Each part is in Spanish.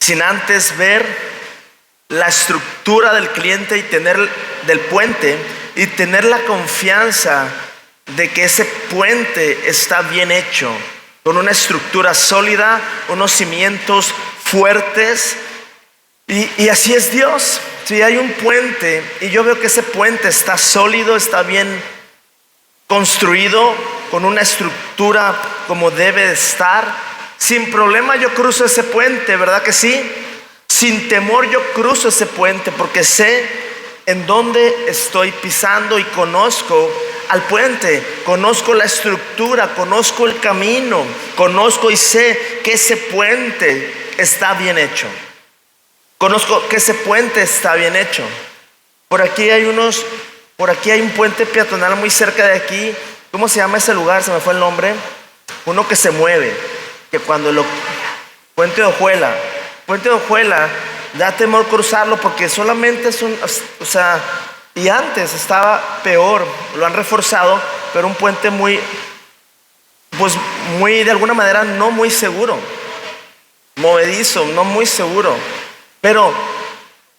sin antes ver la estructura del cliente y del puente, y tener la confianza de que ese puente está bien hecho, con una estructura sólida, unos cimientos fuertes. Y así es Dios. Si hay un puente y yo veo que ese puente está sólido, está bien construido, con una estructura como debe de estar, sin problema yo cruzo ese puente, ¿verdad que sí? Sin temor yo cruzo ese puente, porque sé en dónde estoy pisando y conozco al puente, conozco la estructura, conozco el camino, conozco y sé que ese puente está bien hecho. Conozco que ese puente está bien hecho. Por aquí hay un puente peatonal muy cerca de aquí. ¿Cómo se llama ese lugar? Se me fue el nombre. Uno que se mueve, que Puente de Ojuela. Puente de Ojuela, da temor cruzarlo porque solamente es y antes estaba peor, lo han reforzado, pero un puente muy de alguna manera no muy seguro, movedizo, no muy seguro. Pero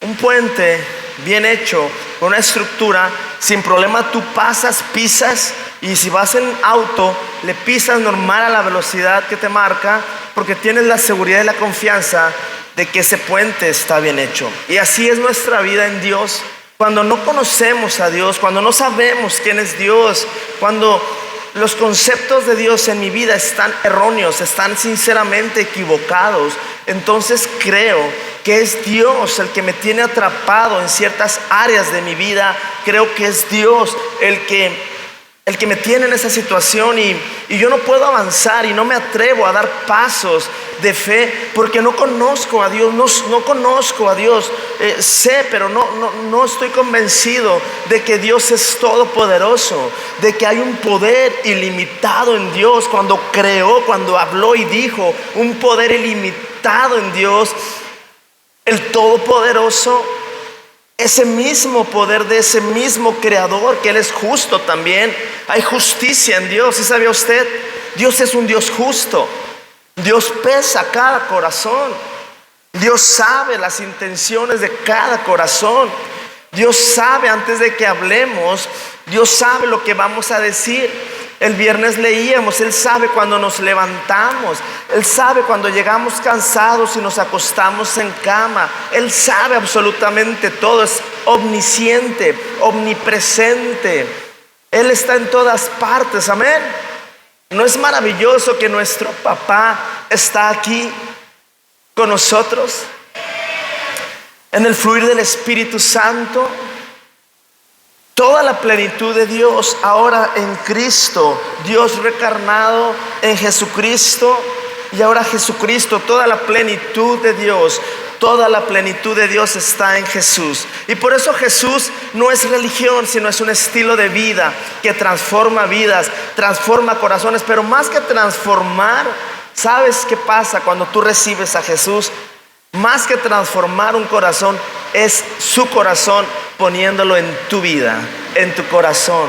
un puente bien hecho, con una estructura, sin problema tú pasas, pisas, y si vas en auto, le pisas normal a la velocidad que te marca, porque tienes la seguridad y la confianza de que ese puente está bien hecho. Y así es nuestra vida en Dios. Cuando no conocemos a Dios, cuando no sabemos quién es Dios, cuando los conceptos de Dios en mi vida están erróneos, están sinceramente equivocados, entonces creo que es Dios el que me tiene atrapado en ciertas áreas de mi vida. Creo que es Dios el que me tiene en esa situación, y yo no puedo avanzar y no me atrevo a dar pasos de fe porque no conozco a Dios, no conozco a Dios. Sé, pero no estoy convencido de que Dios es todopoderoso, de que hay un poder ilimitado en Dios. Cuando creó, cuando habló y dijo, un poder ilimitado en Dios, el todopoderoso. Ese mismo poder de ese mismo creador, que Él es justo también. Hay justicia en Dios. ¿Sí sabía usted? Dios es un Dios justo. Dios pesa cada corazón. Dios sabe las intenciones de cada corazón. Dios sabe antes de que hablemos. Dios sabe lo que vamos a decir. El viernes leíamos, Él sabe cuando nos levantamos, Él sabe cuando llegamos cansados y nos acostamos en cama. Él sabe absolutamente todo, es omnisciente, omnipresente. Él está en todas partes, amén. ¿No es maravilloso que nuestro papá está aquí con nosotros? En el fluir del Espíritu Santo. Toda la plenitud de Dios ahora en Cristo, Dios reencarnado en Jesucristo, y ahora Jesucristo, toda la plenitud de Dios, toda la plenitud de Dios está en Jesús. Y por eso Jesús no es religión, sino es un estilo de vida que transforma vidas, transforma corazones. Pero más que transformar, ¿sabes qué pasa cuando tú recibes a Jesús? Más que transformar un corazón, es su corazón poniéndolo en tu vida, en tu corazón.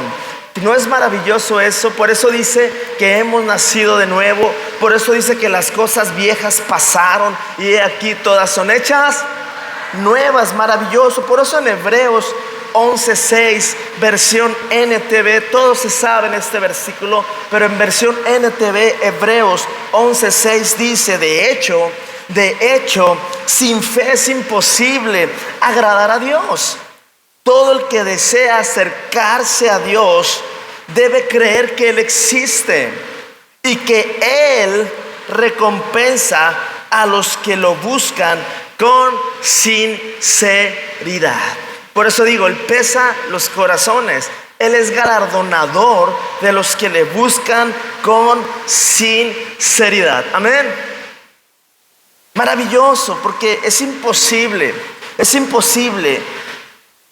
¿No es maravilloso eso? Por eso dice que hemos nacido de nuevo. Por eso dice que las cosas viejas pasaron y aquí todas son hechas nuevas. Maravilloso. Por eso en Hebreos 11:6, versión NTV, todos se saben este versículo, pero en versión NTV, Hebreos 11:6 dice: de hecho, sin fe es imposible agradar a Dios. Todo el que desea acercarse a Dios debe creer que Él existe y que Él recompensa a los que lo buscan con sinceridad. Por eso digo, Él pesa los corazones. Él es galardonador de los que le buscan con sinceridad. Amén. Maravilloso, porque es imposible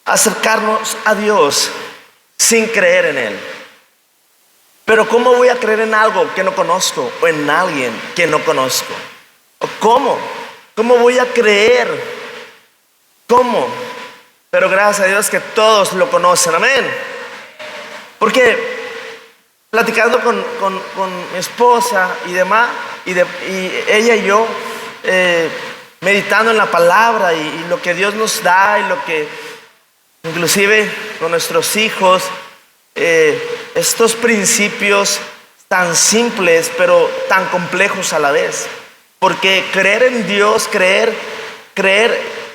acercarnos a Dios sin creer en Él. Pero ¿cómo voy a creer en algo que no conozco o en alguien que no conozco? ¿O cómo? ¿Cómo voy a creer? ¿Cómo? Pero gracias a Dios que todos lo conocen, amén. Porque platicando con mi esposa y demás, y ella y yo, me meditando en la palabra y lo que Dios nos da y lo que inclusive con nuestros hijos, estos principios tan simples pero tan complejos a la vez. Porque creer en Dios, creer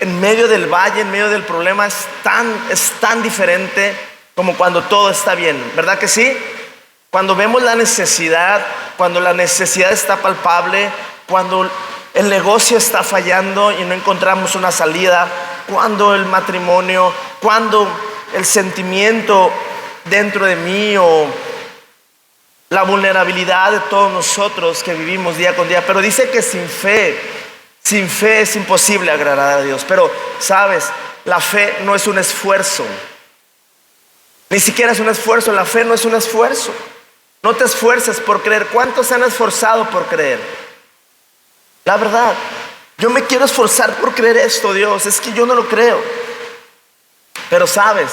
en medio del valle, en medio del problema es tan diferente como cuando todo está bien, ¿verdad que sí? Cuando vemos la necesidad, cuando la necesidad está palpable, cuando el negocio está fallando y no encontramos una salida, cuando el matrimonio, cuando el sentimiento dentro de mí o la vulnerabilidad de todos nosotros que vivimos día con día. Pero dice que sin fe es imposible agradar a Dios. Pero, ¿sabes? La fe no es un esfuerzo. Ni siquiera es un esfuerzo. La fe no es un esfuerzo. No te esfuerces por creer. ¿Cuántos se han esforzado por creer? La verdad, yo me quiero esforzar por creer esto, Dios. Es que yo no lo creo. Pero, ¿sabes?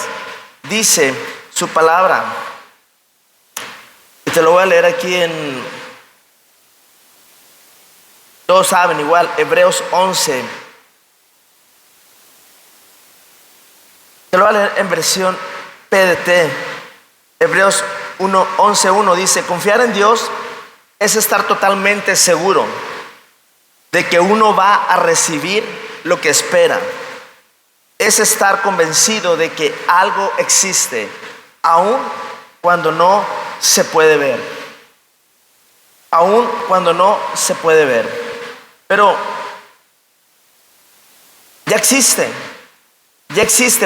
Dice su palabra. Y te lo voy a leer aquí todos saben igual, Hebreos 11. Te lo voy a leer en versión PDT. Hebreos 11:1 dice: confiar en Dios es estar totalmente seguro de que uno va a recibir lo que espera. Es estar convencido de que algo existe, aun cuando no se puede ver. Aun cuando no se puede ver. Pero ya existe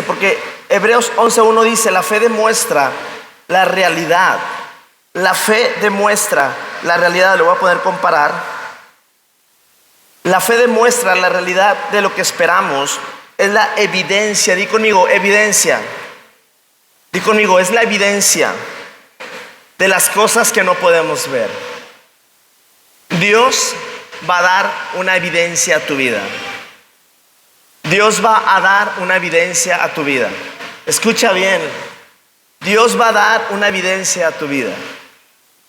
porque Hebreos 11:1 dice: la fe demuestra la realidad. La fe demuestra la realidad. Le voy a poder comparar. La fe demuestra la realidad de lo que esperamos. Es la evidencia. Di conmigo, evidencia. Di conmigo, es la evidencia de las cosas que no podemos ver. Dios va a dar una evidencia a tu vida. Dios va a dar una evidencia a tu vida. Escucha bien. Dios va a dar una evidencia a tu vida.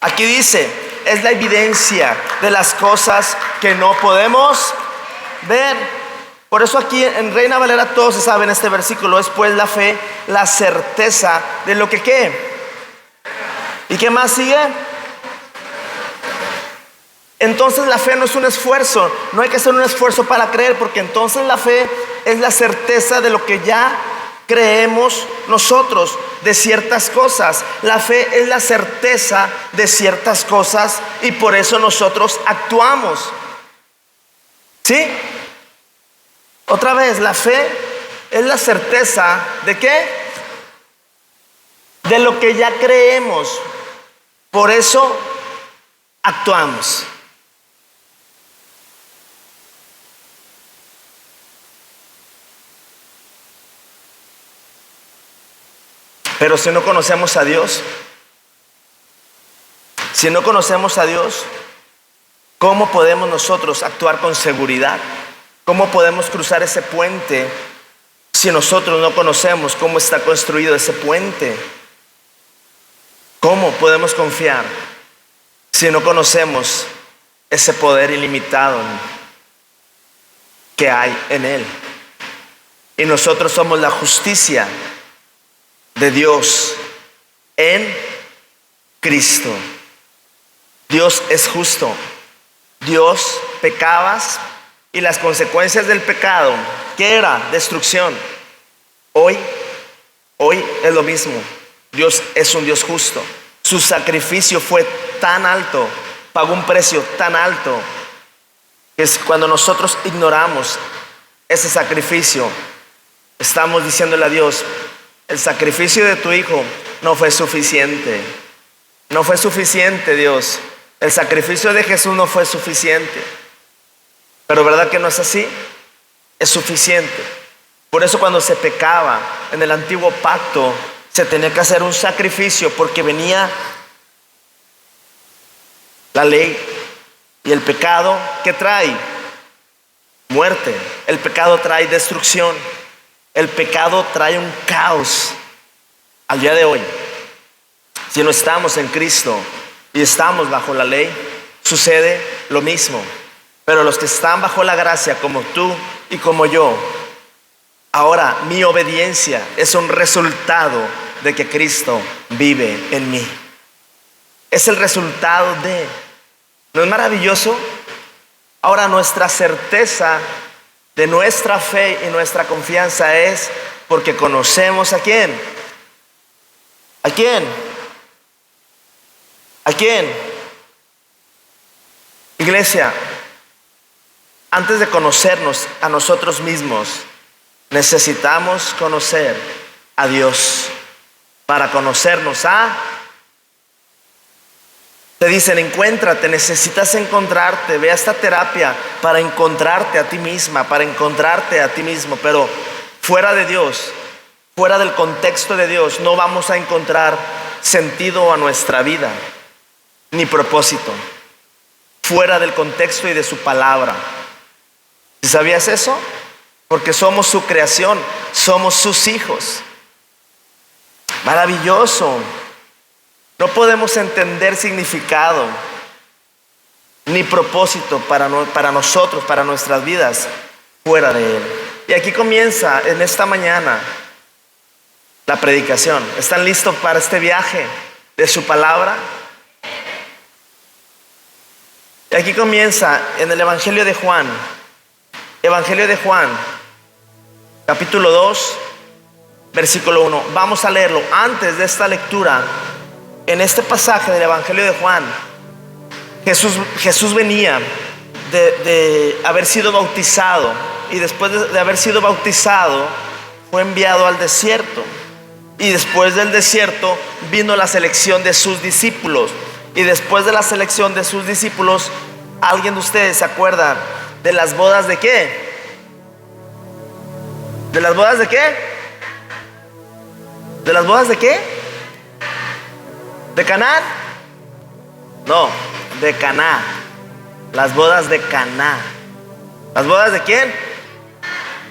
Aquí dice, es la evidencia de las cosas que no podemos ver. Por eso aquí en Reina Valera todos se saben este versículo. Es pues la fe, la certeza de lo que ¿qué? ¿Y qué más sigue? Entonces la fe no es un esfuerzo. No hay que hacer un esfuerzo para creer, porque entonces la fe es la certeza de lo que ya creemos nosotros, de ciertas cosas. La fe es la certeza de ciertas cosas y por eso nosotros actuamos. ¿Sí? Otra vez, la fe es la certeza ¿de qué? De lo que ya creemos. Por eso actuamos. Pero si no conocemos a Dios, ¿cómo podemos nosotros actuar con seguridad? ¿Cómo podemos cruzar ese puente si nosotros no conocemos cómo está construido ese puente? ¿Cómo podemos confiar si no conocemos ese poder ilimitado que hay en Él? Y nosotros somos la justicia de Dios en Cristo. Dios es justo. Dios pecabas y las consecuencias del pecado, ¿qué era? Destrucción. Hoy es lo mismo. Dios es un Dios justo. Su sacrificio fue tan alto, pagó un precio tan alto, que es cuando nosotros ignoramos ese sacrificio, estamos diciéndole a Dios: el sacrificio de tu hijo no fue suficiente. No fue suficiente, Dios. El sacrificio de Jesús no fue suficiente. Pero ¿verdad que no es así? Es suficiente. Por eso cuando se pecaba en el antiguo pacto, se tenía que hacer un sacrificio, porque venía la ley y el pecado. ¿Qué trae? Muerte. El pecado trae destrucción. El pecado trae un caos. Al día de hoy, si no estamos en Cristo y estamos bajo la ley, sucede lo mismo. Pero los que están bajo la gracia, como tú y como yo, ahora mi obediencia es un resultado de que Cristo vive en mí. Es el resultado de... ¿No es maravilloso? Ahora nuestra certeza de nuestra fe y nuestra confianza es porque conocemos ¿a quién? ¿A quién? ¿A quién? Iglesia, antes de conocernos a nosotros mismos, necesitamos conocer a Dios para conocernos a... Te dicen, encuéntrate, necesitas encontrarte, ve a esta terapia para encontrarte a ti misma, para encontrarte a ti mismo, pero fuera de Dios, fuera del contexto de Dios, no vamos a encontrar sentido a nuestra vida, ni propósito, fuera del contexto y de su palabra. ¿Sí sabías eso? Porque somos su creación, somos sus hijos. Maravilloso. No podemos entender significado ni propósito para nosotros, para nuestras vidas, fuera de Él. Y aquí comienza en esta mañana la predicación. ¿Están listos para este viaje de su palabra? Y aquí comienza en el Evangelio de Juan. Evangelio de Juan, capítulo 2, versículo 1. Vamos a leerlo. Antes de esta lectura, en este pasaje del Evangelio de Juan, Jesús venía de haber sido bautizado, y después de haber sido bautizado fue enviado al desierto, y después del desierto vino la selección de sus discípulos, y después de la selección de sus discípulos, ¿alguien de ustedes se acuerda de las bodas de qué? ¿De las bodas de qué? ¿De las bodas de qué? ¿De Caná? No, de Caná. Las bodas de Caná. ¿Las bodas de quién?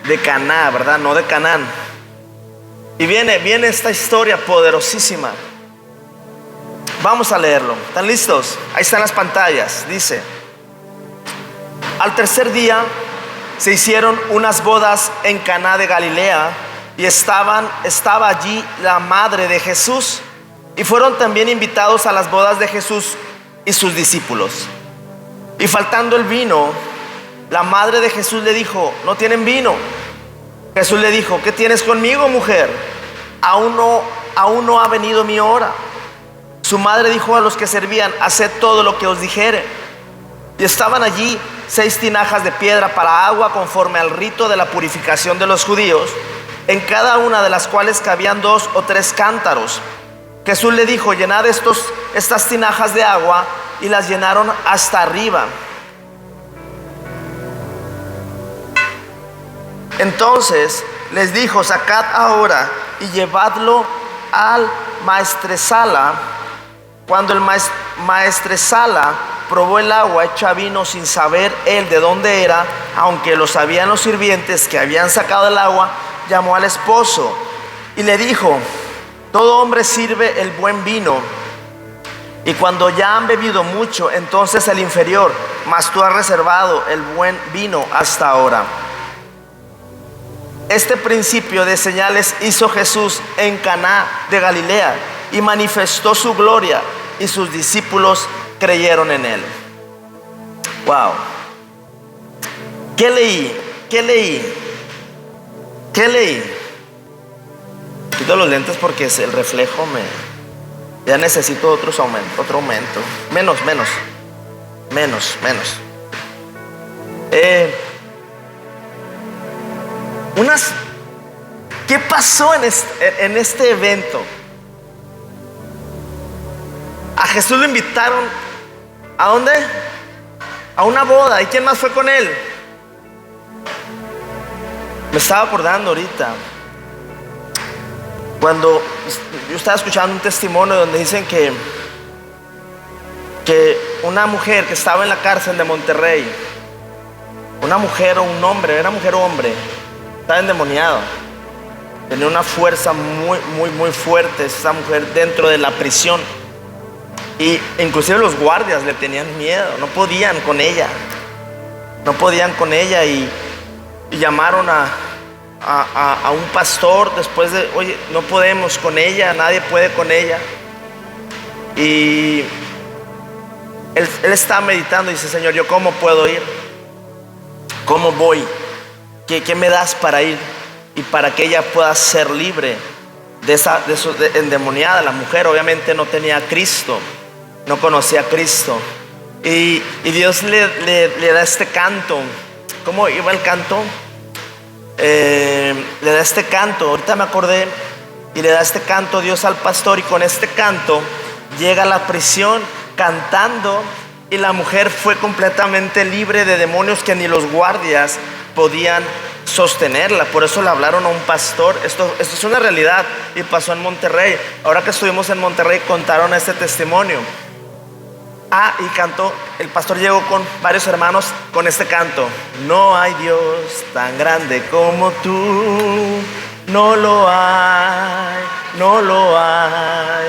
De Caná, ¿verdad? No de Canaán. Y viene esta historia poderosísima. Vamos a leerlo. ¿Están listos? Ahí están las pantallas. Dice: al tercer día se hicieron unas bodas en Caná de Galilea, y estaba allí la madre de Jesús. Y fueron también invitados a las bodas de Jesús y sus discípulos. Y faltando el vino, la madre de Jesús le dijo: no tienen vino. Jesús le dijo: ¿qué tienes conmigo, mujer? Aún no ha venido mi hora. Su madre dijo a los que servían: haced todo lo que os dijere. Y estaban allí 6 tinajas de piedra para agua, conforme al rito de la purificación de los judíos, en cada una de las cuales cabían 2 o 3 cántaros. Jesús le dijo: llenad estas tinajas de agua, y las llenaron hasta arriba. Entonces les dijo: sacad ahora y llevadlo al maestresala. Cuando el maestresala probó el agua hecha vino, sin saber él de dónde era, aunque lo sabían los sirvientes que habían sacado el agua, llamó al esposo y le dijo: todo hombre sirve el buen vino, y cuando ya han bebido mucho, entonces el inferior, mas tú has reservado el buen vino hasta ahora. Este principio de señales hizo Jesús en Caná de Galilea, y manifestó su gloria, y sus discípulos creyeron en él. Wow. ¿Qué leí? Quito los lentes porque el reflejo ya necesito otro aumento. Menos. ¿Qué pasó en este evento? A Jesús lo invitaron, ¿a dónde? A una boda. ¿Y quién más fue con él? Me estaba acordando ahorita, cuando yo estaba escuchando un testimonio donde dicen que una mujer que estaba en la cárcel de Monterrey, una mujer o un hombre, era mujer o hombre, estaba endemoniado, tenía una fuerza muy fuerte esa mujer dentro de la prisión, y inclusive los guardias le tenían miedo, no podían con ella. no podían con ella y llamaron a un pastor después de, oye, no podemos con ella, nadie puede con ella. Y él estaba meditando y dice, Señor, ¿yo cómo puedo ir? ¿Cómo voy? ¿Qué me das para ir? Y para que ella pueda ser libre de endemoniada. La mujer obviamente no tenía a Cristo, no conocía a Cristo. Y Dios le da este canto. ¿Cómo iba el canto? Le da este canto, ahorita me acordé. Y le da este canto Dios al pastor, y con este canto llega a la prisión cantando, y la mujer fue completamente libre de demonios que ni los guardias podían sostenerla. Por eso le hablaron a un pastor. Esto es una realidad y pasó en Monterrey. Ahora que estuvimos en Monterrey contaron este testimonio. Y cantó, el pastor llegó con varios hermanos con este canto: no hay Dios tan grande como tú, no lo hay, no lo hay.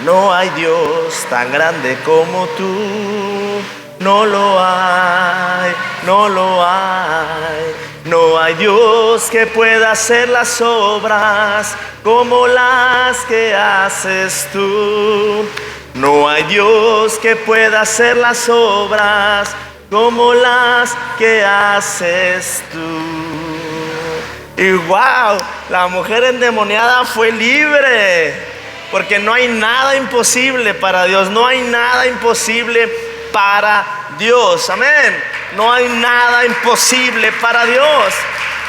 No hay Dios tan grande como tú, no lo hay, no lo hay. No hay Dios que pueda hacer las obras como las que haces tú. No hay Dios que pueda hacer las obras como las que haces tú. Y wow, la mujer endemoniada fue libre. Porque no hay nada imposible para Dios. No hay nada imposible para Dios. Amén. No hay nada imposible para Dios.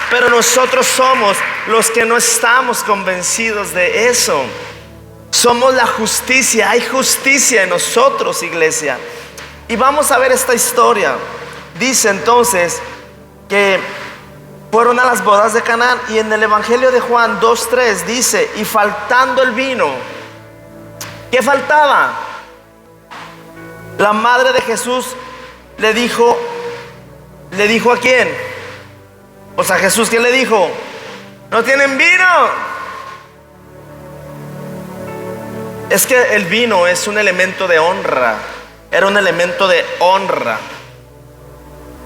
Pero nosotros somos los que no estamos convencidos de eso. Somos la justicia. Hay justicia en nosotros, iglesia. Y vamos a ver esta historia. Dice entonces que fueron a las bodas de Canaán, y en el Evangelio de Juan 2:3 dice: y faltando el vino. ¿Qué faltaba? La madre de Jesús le dijo ¿a quién? O sea, Jesús, ¿qué le dijo? ¿No tienen vino? Es que el vino es un elemento de honra. Era un elemento de honra.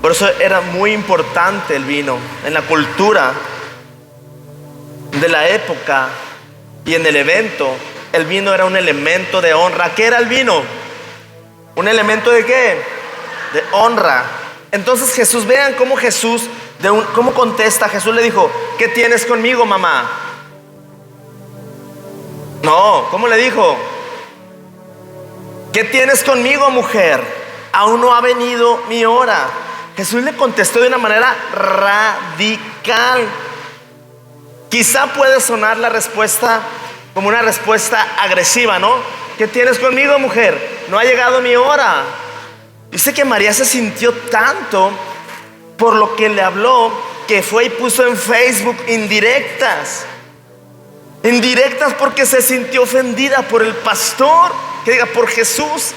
Por eso era muy importante el vino en la cultura de la época y en el evento. El vino era un elemento de honra. ¿Qué era el vino? ¿Un elemento de qué? De honra. Entonces Jesús, vean cómo Jesús, cómo contesta. Jesús le dijo: ¿qué tienes conmigo, mamá? No, ¿cómo le dijo? ¿Qué tienes conmigo, mujer? Aún no ha venido mi hora. Jesús le contestó de una manera radical. Quizá puede sonar la respuesta como una respuesta agresiva, ¿no? ¿Qué tienes conmigo, mujer? No ha llegado mi hora. Dice que María se sintió tanto por lo que le habló, que fue y puso en Facebook indirectas. Indirectas porque se sintió ofendida por el pastor, que diga por Jesús.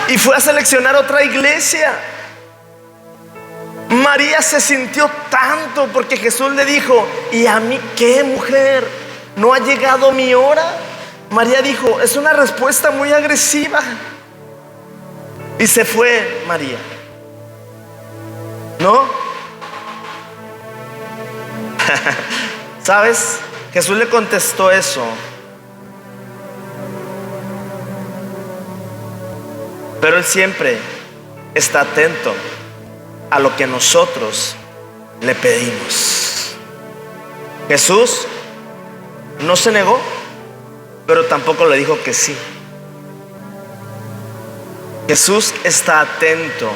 Y fue a seleccionar otra iglesia. María se sintió tanto porque Jesús le dijo: ¿y a mí qué, mujer? ¿No ha llegado mi hora? María dijo: es una respuesta muy agresiva. Y se fue María, ¿no? ¿Sabes? Jesús le contestó eso. Pero Él siempre está atento a lo que nosotros le pedimos. Jesús no se negó, pero tampoco le dijo que sí. Jesús está atento.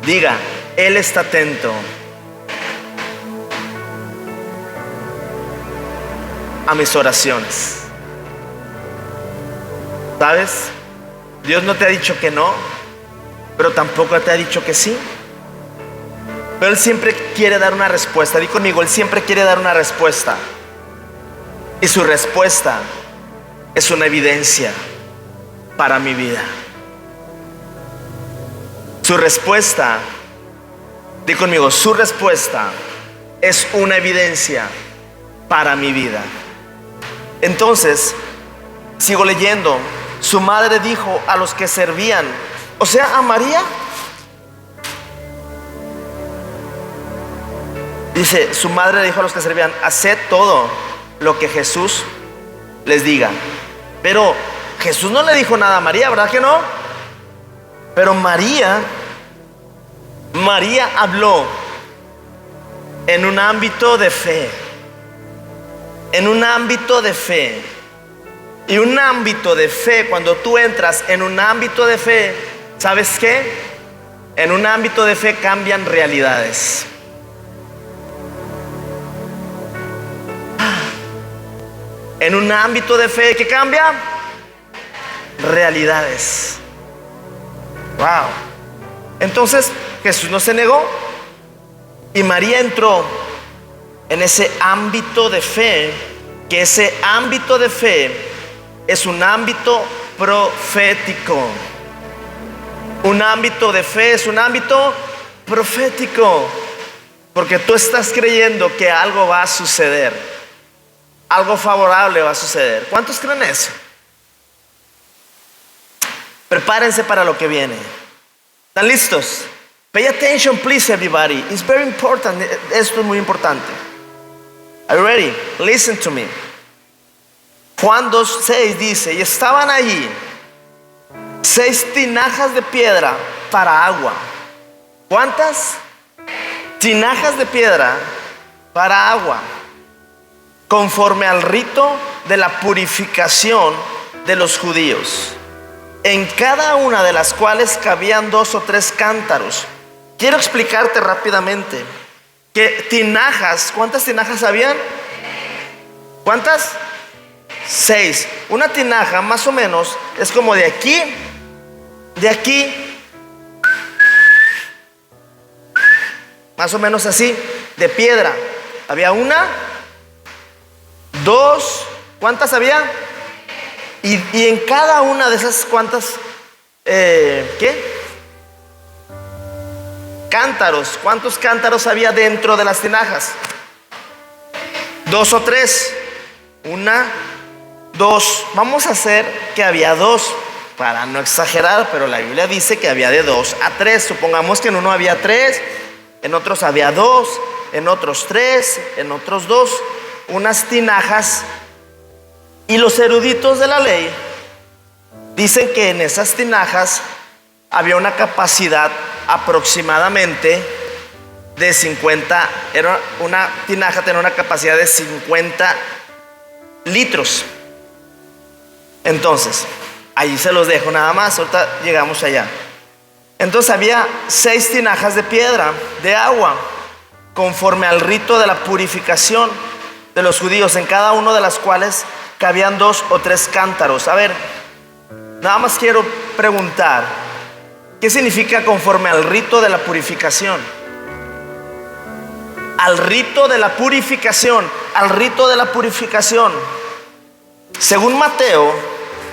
Diga, Él está atento a mis oraciones. ¿Sabes? Dios no te ha dicho que no, pero tampoco te ha dicho que sí. Pero Él siempre quiere dar una respuesta. Di conmigo, Él siempre quiere dar una respuesta. Y su respuesta es una evidencia para mi vida. Su respuesta, di conmigo, su respuesta es una evidencia para mi vida. Entonces, sigo leyendo. Su madre dijo a los que servían, o sea, a María, Dice, su madre le dijo a los que servían: haced todo lo que Jesús les diga. Pero Jesús no le dijo nada a María, ¿verdad que no? Pero María habló en un ámbito de fe. En un ámbito de fe. Y un ámbito de fe, cuando tú entras en un ámbito de fe, ¿sabes qué? En un ámbito de fe cambian realidades. En un ámbito de fe, ¿qué cambia? Realidades. Wow. Entonces Jesús no se negó y María entró en ese ámbito de fe, que ese ámbito de fe es un ámbito profético. Un ámbito de fe es un ámbito profético, porque tú estás creyendo que algo va a suceder. Algo favorable va a suceder. ¿Cuántos creen eso? Prepárense para lo que viene. ¿Están listos? Pay attention, please, everybody. It's very important. Esto es muy importante. Are you ready? Listen to me. Juan 2:6 dice: y estaban allí 6 tinajas de piedra para agua. ¿Cuántas? Tinajas de piedra para agua, conforme al rito de la purificación de los judíos, en cada una de las cuales cabían 2 o 3 cántaros. Quiero explicarte rápidamente que tinajas, ¿cuántas tinajas habían? ¿Cuántas? 6. Una tinaja más o menos es como de aquí, más o menos así, de piedra. Había una, 2, ¿cuántas había? Y en cada una de esas, ¿cuántas? Cántaros. ¿Cuántos cántaros había dentro de las tinajas? 2 o 3. 1, 2. Vamos a hacer que había 2, para no exagerar, pero la Biblia dice que había de 2 a 3. Supongamos que en uno había 3, en otros había 2, en otros 3, en otros 2. Unas tinajas. Y los eruditos de la ley dicen que en esas tinajas había una capacidad aproximadamente de 50. Una tinaja tenía una capacidad de 50 litros. Entonces, ahí se los dejo nada más, ahorita llegamos allá. Entonces había 6 tinajas de piedra, de agua, conforme al rito de la purificación de los judíos, en cada una de las cuales cabían 2 o 3 cántaros. A ver, nada más quiero preguntar, ¿qué significa conforme al rito de la purificación? Al rito de la purificación, al rito de la purificación. Según Mateo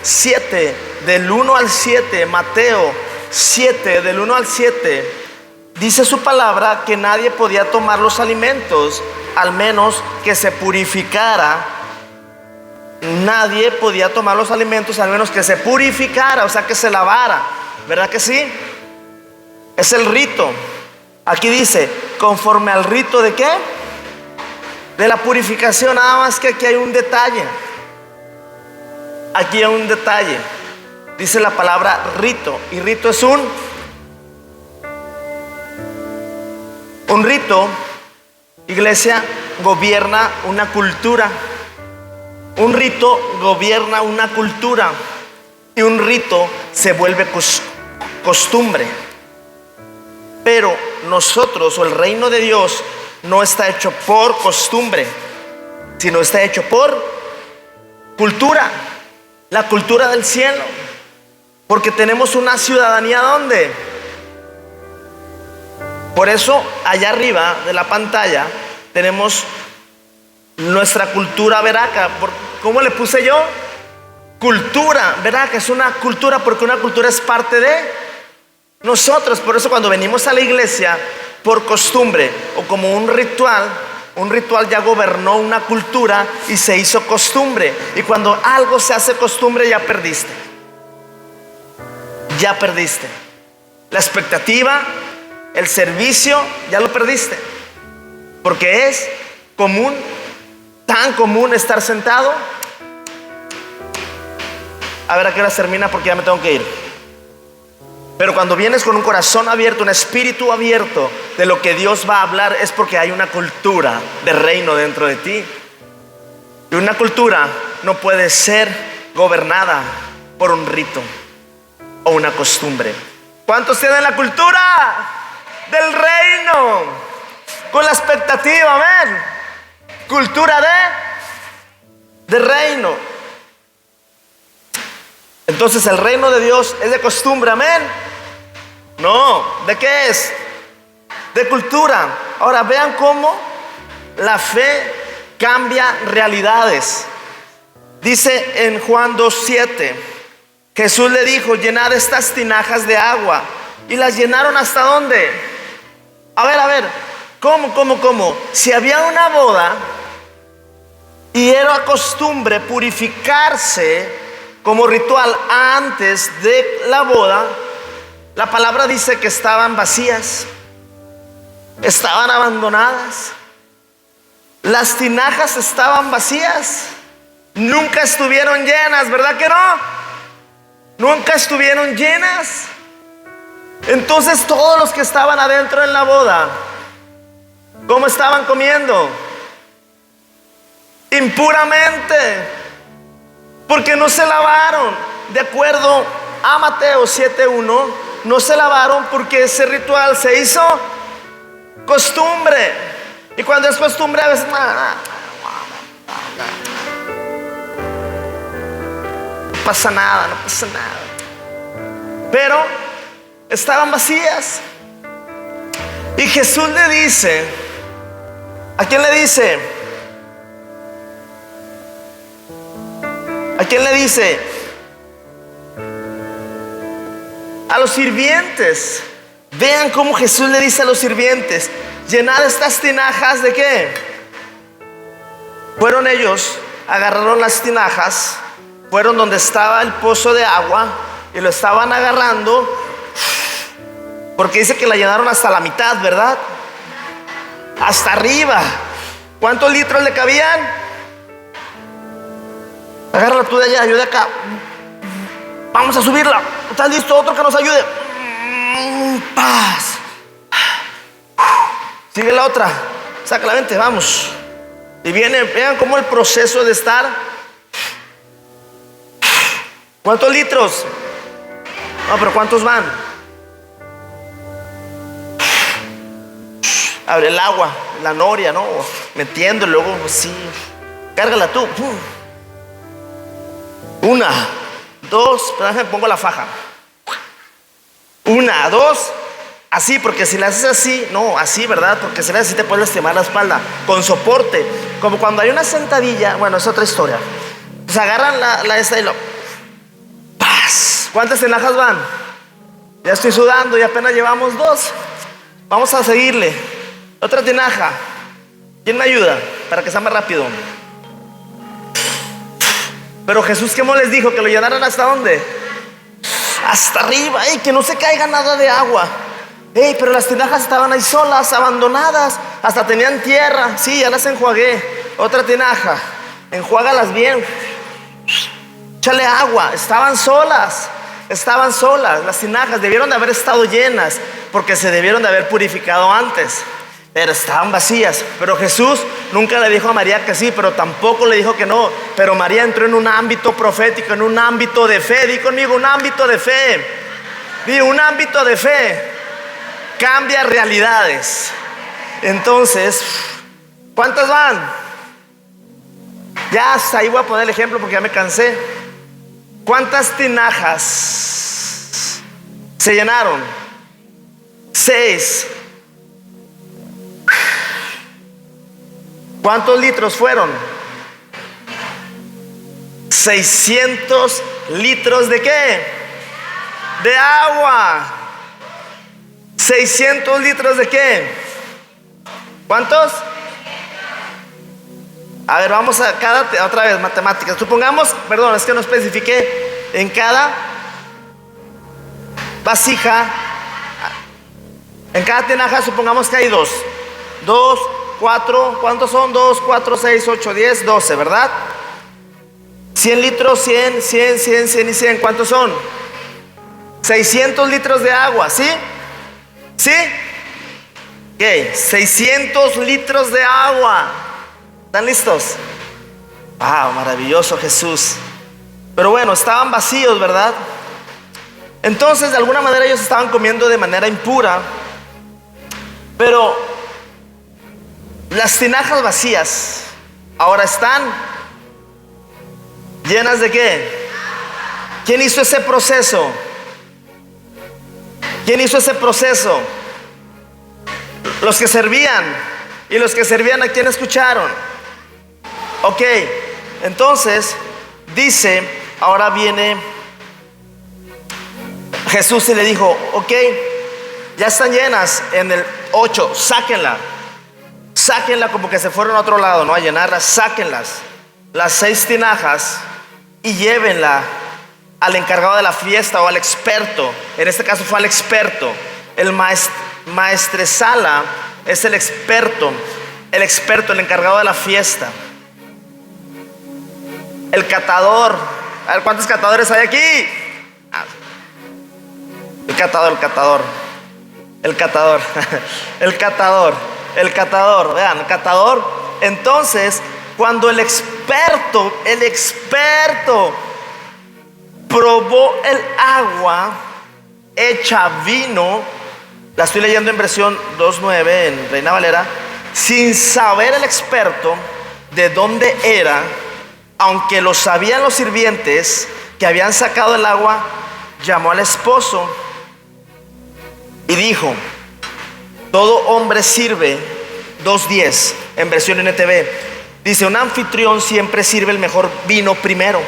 7, del 1 al 7, Mateo 7, del 1 al 7, dice su palabra que nadie podía tomar los alimentos al menos que se purificara. Nadie podía tomar los alimentos al menos que se purificara, o sea, que se lavara. ¿Verdad que sí? Es el rito. Aquí dice, conforme al rito ¿de qué? De la purificación. Nada más que aquí hay un detalle. Aquí hay un detalle. Dice la palabra rito. Y rito es un rito, iglesia, gobierna una cultura. Un rito gobierna una cultura. Y un rito se vuelve costumbre. Pero nosotros, o el reino de Dios, no está hecho por costumbre, sino está hecho por cultura. La cultura del cielo. Porque tenemos una ciudadanía ¿dónde? Por eso allá arriba de la pantalla tenemos nuestra cultura veraca. ¿Cómo le puse yo? Cultura veraca. Es una cultura porque una cultura es parte de nosotros. Por eso cuando venimos a la iglesia por costumbre o como un ritual ya gobernó una cultura y se hizo costumbre. Y cuando algo se hace costumbre, ya perdiste. Ya perdiste. La expectativa, el servicio, ya lo perdiste. Porque es común, tan común estar sentado. A ver a qué hora termina porque ya me tengo que ir. Pero cuando vienes con un corazón abierto, un espíritu abierto de lo que Dios va a hablar, es porque hay una cultura de reino dentro de ti. Y una cultura no puede ser gobernada por un rito o una costumbre. ¿Cuántos tienen la cultura del reino? Con la expectativa, amén. Cultura de reino. Entonces el reino de Dios es de costumbre, amén. No, ¿de qué es? De cultura. Ahora vean cómo la fe cambia realidades. Dice en Juan 2:7, Jesús le dijo: llenad estas tinajas de agua. Y las llenaron ¿hasta dónde? A ver, ¿cómo? Si había una boda y era costumbre purificarse como ritual antes de la boda, la palabra dice que estaban vacías, estaban abandonadas. Las tinajas estaban vacías, nunca estuvieron llenas, ¿verdad que no? Nunca estuvieron llenas. Entonces todos los que estaban adentro en la boda, ¿cómo estaban comiendo? Impuramente, porque no se lavaron. De acuerdo a Mateo 7:1, no se lavaron porque ese ritual se hizo costumbre. Y cuando es costumbre, a veces no pasa nada. Pero estaban vacías. Y Jesús le dice, ¿a quién le dice? ¿A quién le dice? A los sirvientes. Vean cómo Jesús le dice a los sirvientes: llenad estas tinajas ¿de qué? Fueron ellos, agarraron las tinajas, fueron donde estaba el pozo de agua y lo estaban agarrando, porque dice que la llenaron hasta la mitad, ¿verdad? Hasta arriba. ¿Cuántos litros le cabían? Agárrala tú de allá, yo de acá. Vamos a subirla. ¿Estás listo? Otro que nos ayude. Paz. Sigue la otra. Sácala, vente, vamos. Y viene, vean cómo el proceso de estar. ¿Cuántos litros? No, pero ¿cuántos van? Abre el agua, la noria, ¿no? Metiendo, y luego así. Cárgala tú. Una, dos, pero déjame pongo la faja. Una, dos, así, porque si la haces así, no, así, ¿verdad? Porque si la haces así te puedes lastimar la espalda. Con soporte, como cuando hay una sentadilla, bueno, es otra historia. Pues agarran la esta y lo. ¡Paz! ¿Cuántas tinajas van? Ya estoy sudando y apenas llevamos 2. Vamos a seguirle. Otra tinaja. ¿Quién me ayuda? Para que sea más rápido. Pero Jesús, ¿cómo les dijo? Que lo llenaran ¿hasta dónde? Hasta arriba, que no se caiga nada de agua. Pero las tinajas estaban ahí solas, abandonadas, hasta tenían tierra. Sí, ya las enjuagué. Otra tinaja, enjuágalas bien, échale agua. Estaban solas. Las tinajas debieron de haber estado llenas, porque se debieron de haber purificado antes, pero estaban vacías. Pero Jesús nunca le dijo a María que sí, pero tampoco le dijo que no. Pero María entró en un ámbito profético, en un ámbito de fe. Di conmigo, un ámbito de fe. Di, un ámbito de fe cambia realidades. Entonces, ¿cuántas van? Ya hasta ahí voy a poner el ejemplo porque ya me cansé. ¿Cuántas tinajas se llenaron? 6. ¿Cuántos litros fueron? 600 litros de ¿qué? De agua. 600 litros de ¿qué? ¿Cuántos? A ver, vamos a otra vez, matemáticas. Supongamos, perdón, es que no especifiqué. En cada vasija, en cada tinaja, supongamos que hay 2. 2, 4, ¿cuántos son? 2, 4, 6, 8, 10, 12, ¿verdad? 100 litros, 100, 100, 100, 100 y 100, ¿cuántos son? 600 litros de agua, ¿sí? ¿Sí? ¿Qué? 600 litros de agua. ¿Están listos? ¡Wow! Maravilloso Jesús. Pero bueno, estaban vacíos, ¿verdad? Entonces, de alguna manera ellos estaban comiendo de manera impura. Pero las tinajas vacías ahora están llenas de ¿qué? ¿Quién hizo ese proceso? ¿Quién hizo ese proceso? Los que servían. ¿Y los que servían a quién escucharon? Ok, entonces dice, ahora viene Jesús y le dijo, ok, ya están llenas. En el 8, sáquenla. Sáquenla, como que se fueron a otro lado, ¿no? A llenarlas, sáquenlas. Las 6 tinajas y llévenla al encargado de la fiesta o al experto. En este caso fue al experto. El maestresala es el experto, el encargado de la fiesta. El catador. A ver, ¿cuántos catadores hay aquí? El catador. Vean, el catador. Entonces, cuando el experto probó el agua hecha vino, la estoy leyendo en versión 2.9 en Reina Valera, sin saber el experto de dónde era, aunque lo sabían los sirvientes que habían sacado el agua, llamó al esposo y dijo: todo hombre sirve, 2.10 en versión NTV, dice: un anfitrión siempre sirve el mejor vino primero,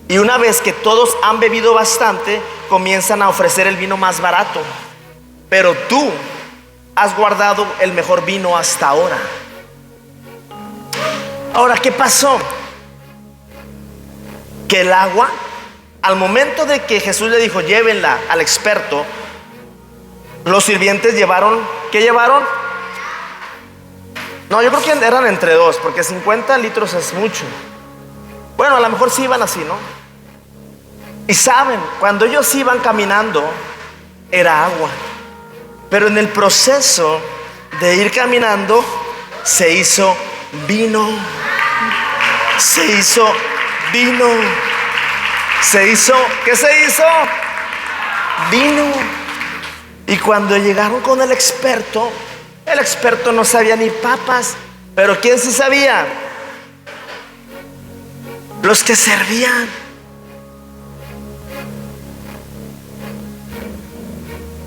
y una vez que todos han bebido bastante, comienzan a ofrecer el vino más barato. Pero tú has guardado el mejor vino hasta ahora. Ahora, ¿qué pasó? Que el agua, al momento de que Jesús le dijo llévenla al experto, los sirvientes llevaron, ¿qué llevaron? No, yo creo que eran entre 2, porque 50 litros es mucho. Bueno, a lo mejor sí iban así, ¿no? Y saben, cuando ellos iban caminando, era agua. Pero en el proceso de ir caminando, se hizo vino. Se hizo vino. Se hizo, ¿qué se hizo? Vino. Y cuando llegaron con el experto no sabía ni papas. Pero ¿quién sí sabía? Los que servían.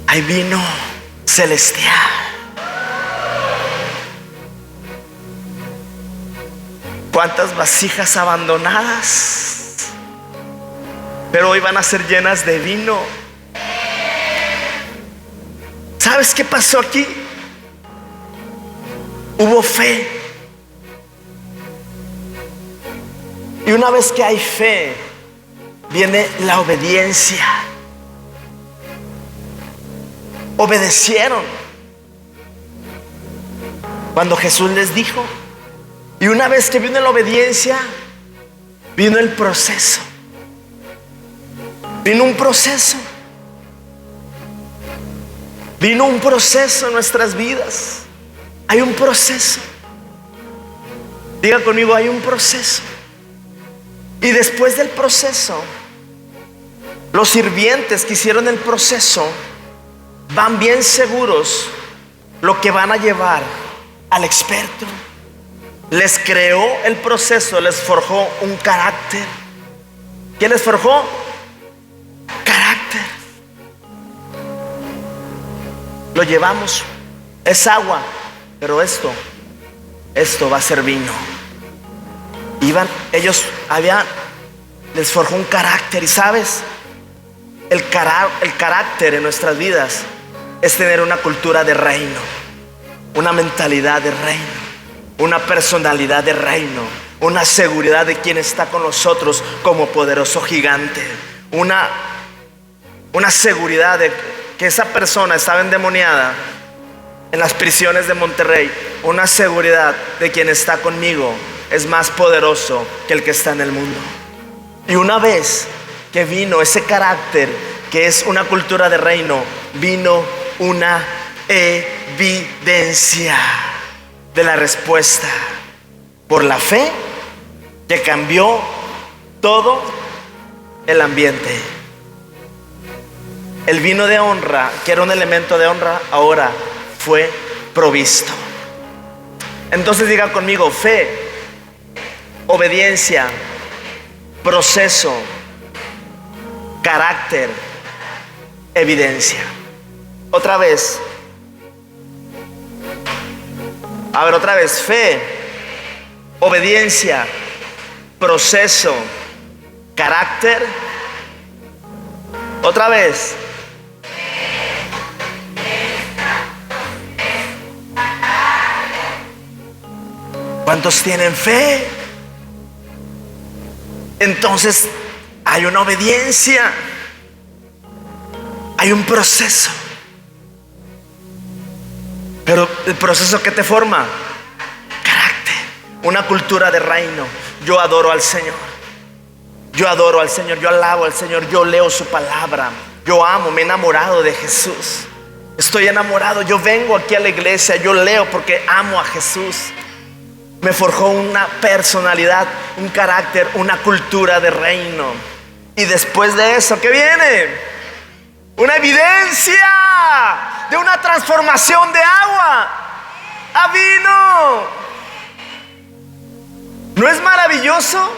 Hay vino celestial. ¿Cuántas vasijas abandonadas? Pero hoy van a ser llenas de vino. ¿Sabes qué pasó aquí? Hubo fe. Y una vez que hay fe, viene la obediencia. Obedecieron cuando Jesús les dijo. Y una vez que vino la obediencia, vino el proceso. Vino un proceso. Vino un proceso en nuestras vidas. Hay un proceso. Diga conmigo, hay un proceso. Y después del proceso, los sirvientes que hicieron el proceso van bien seguros lo que van a llevar al experto. Les creó el proceso, les forjó un carácter. ¿Qué les forjó? Carácter. Lo llevamos. Es agua, pero esto va a ser vino. Les forjó un carácter. Y sabes, el carácter en nuestras vidas es tener una cultura de reino, una mentalidad de reino, una personalidad de reino, una seguridad de quien está con nosotros como poderoso gigante, una seguridad de que esa persona estaba endemoniada en las prisiones de Monterrey, una seguridad de quien está conmigo es más poderoso que el que está en el mundo. Y una vez que vino ese carácter que es una cultura de reino, vino una evidencia de la respuesta por la fe que cambió todo el ambiente. El vino de honra, que era un elemento de honra, ahora fue provisto. Entonces diga conmigo: fe, obediencia, proceso, carácter, evidencia. Otra vez. A ver, otra vez. Fe, obediencia, proceso, carácter. Otra vez. ¿Cuántos tienen fe? Entonces hay una obediencia, hay un proceso. Pero el proceso que te forma, carácter, una cultura de reino. Yo adoro al Señor, yo adoro al Señor, yo alabo al Señor, yo leo su palabra, yo amo, me he enamorado de Jesús. Estoy enamorado, yo vengo aquí a la iglesia, yo leo porque amo a Jesús. Me forjó una personalidad, un carácter, una cultura de reino. Y después de eso, ¿qué viene? Una evidencia de una transformación de agua a vino. ¿No es maravilloso?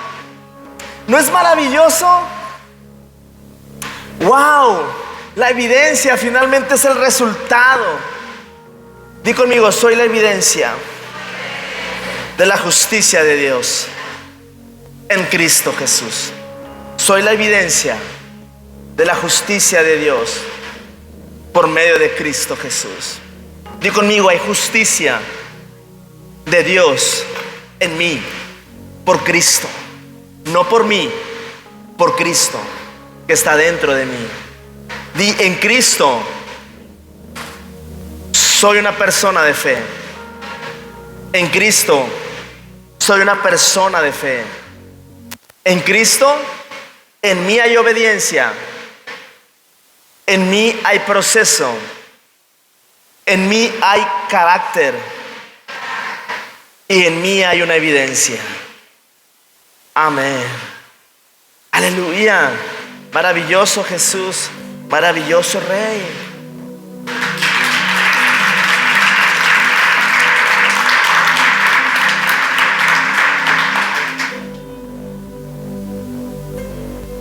¿No es maravilloso? ¡Wow! La evidencia finalmente es el resultado. Di conmigo: soy la evidencia de la justicia de Dios en Cristo Jesús. Soy la evidencia de la justicia de Dios por medio de Cristo Jesús. Di conmigo: hay justicia de Dios en mí por Cristo. No por mí, por Cristo que está dentro de mí. Di: en Cristo soy una persona de fe. En Cristo soy una persona de fe. En Cristo, en mí hay obediencia. En mí hay proceso. En mí hay carácter. Y en mí hay una evidencia. Amén. Aleluya. Maravilloso Jesús. Maravilloso Rey.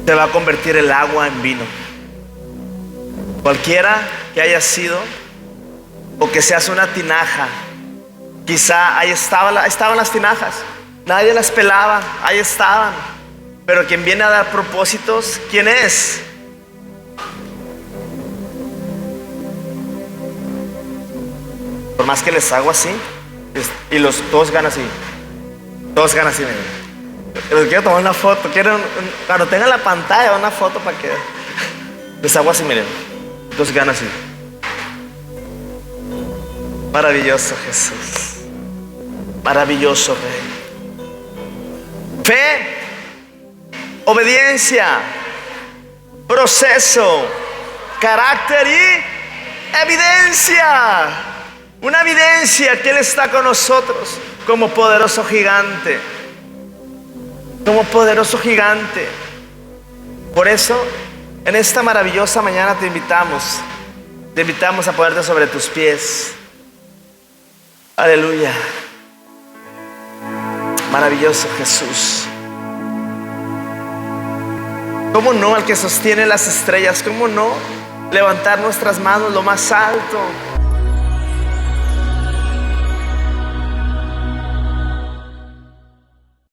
Se va a convertir el agua en vino. Cualquiera que haya sido, o que seas una tinaja, quizá ahí estaban las tinajas, nadie las pelaba, ahí estaban. Pero quien viene a dar propósitos, ¿quién es? Por más que les hago así, y todos ganan así, todos ganan así, miren. Les quiero tomar una foto. Cuando tengan la pantalla, una foto para que les hago así, miren. Dos ganas así. Maravilloso Jesús. Maravilloso Rey. Fe, obediencia, proceso, carácter y evidencia. Una evidencia que Él está con nosotros como poderoso gigante. Como poderoso gigante. Por eso, en esta maravillosa mañana te invitamos a ponerte sobre tus pies. Aleluya. Maravilloso Jesús. ¿Cómo no? Al que sostiene las estrellas. ¿Cómo no levantar nuestras manos lo más alto